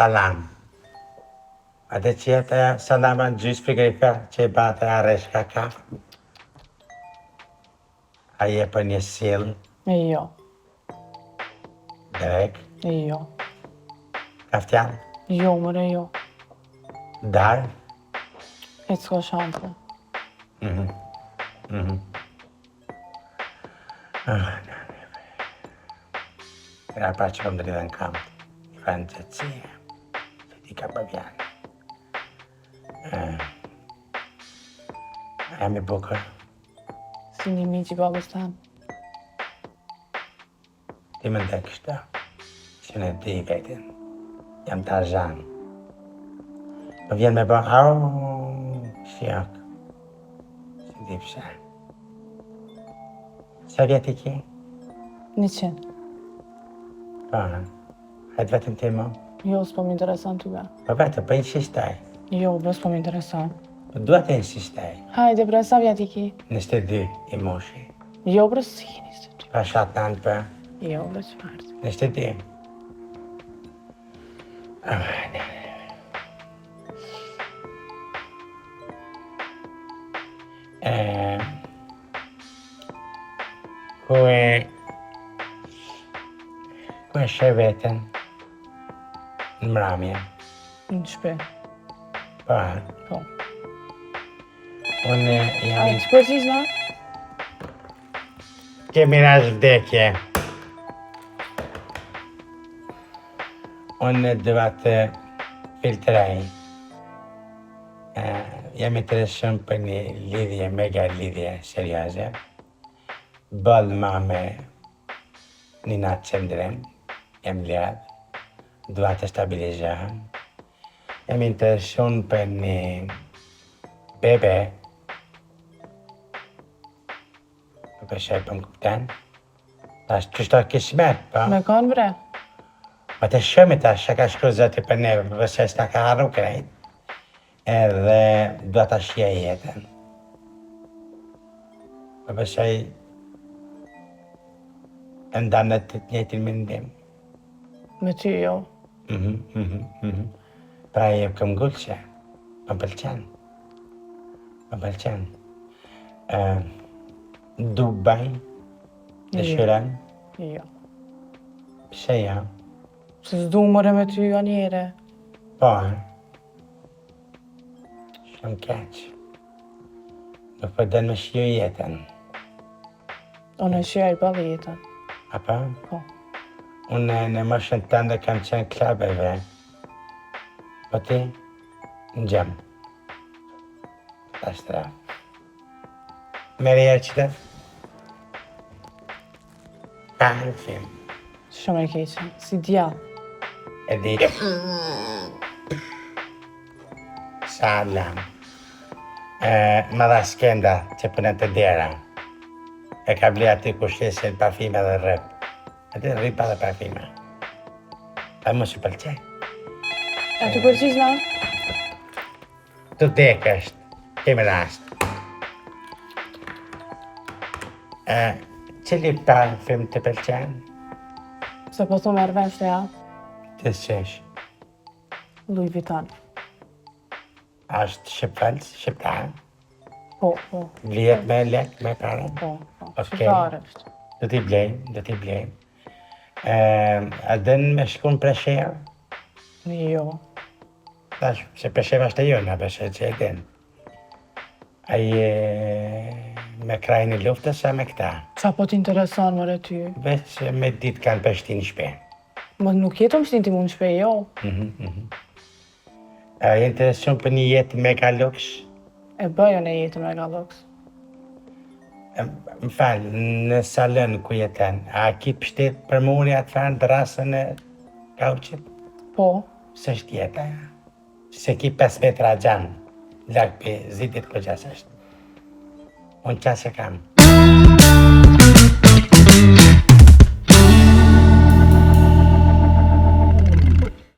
salam. Atë që jetë salama në gjysë frigorifer që i bate aresh ka kafë. A je për një sill, Jo, drek, jo, kaftan, jo, mëre jo. dar. E s'ka shanse. Era pa që më dridhe në kam, i fanë gjëtësie, që ti ka për vjanë. Jam i bukur, Si një miq i babës tanë. ti më ndë kështë, që në di vetin, jam Tarzan. Më vjen me bërë, shjak, si di pse. Sa vjeti ki? 100. Pa, hajtë vetëm ti më. Jo, s'po m'intereson tyve. Po vetë, po insistaj. Jo, bre, s'po m'intereson. Po duhet të insistaj. Hajde, bre, sa vjet i ki? 22 i moshi. Jo, bre, si 22. Pa shatë nanë për Jo, bre, çfarë? 22. Ku e shë vetën në mramje? Në shpe. Pa, Po. unë A, jam i... që përgjigj na? Kemi rash vdekje. Unë dëva të filtraj. Jam interesuar për një lidhje, mega lidhje serioze. Bëllë ma me një natë qëndrim, jam lidh, dua të stabilizohem. Jam interesuar për një bebe. Nuk e shaj për më kupten. Tash qështo kismet, pa? Me kanë, bre? Ma të shumë tash, që ka shkru zëti për neve, përse s'ta ka harru krejt. Edhe do ta shjej jetën. Përse e ndanë të njëjtin mendim. Me ty, jo. Pra e këm gullqe, më pëlqen. Më pëlqen. Dubai, dëshiren, Jo. pse ja? Se s'du mëre me ty, anjere. Po, shumë keq. Nuk po den me shiju jetën, Unë e shjaj pa dhe jetën. apo? Po. Unë në moshën tënde kam qenë klubeve. Po ti, në gjem. Ta shtra. Meri e qëtë? Ka në film. Shumë e keqen. Si djallë. E di. Salam. Më dha skenda që punën të dera. E ka ble aty ku sheshin parfime dhe rrëp. Aty rripa dhe parfime. A mu si pëlqej. A ty përgjigj na? Tu dekësht, kemi rast. Cili pa film të pëlqen? Se po thu merr vesh të ja. Të shesh. Louis Vuitton. Ashtë shqiptallës, shqiptarë. Po, po, Vliet me lek, me parë. po, po. Okej. Shqiptare është. Do t'i blejmë, do t'i blejmë. A dën me shku në Preshevë? Jo. Tash, se Presheva është e jona, beshe që e din. Me krajin e luftës, a me këta? Qa po t'intereson mëre ty? Veç me ditë kanë peshtin në shpe. Më nuk jetë më shtin ti mund shpej, jo. A je interesuar për një jetë mega luks? E bëjo në jetë me galoks. Më falë, në salën ku jetën, a ki pështet për muri atë fanë drasën e kauqit? Po, Së është jeta, se ki 5 metra gjanë, larkë për zidit ku gjasë është. Unë qasë e kam.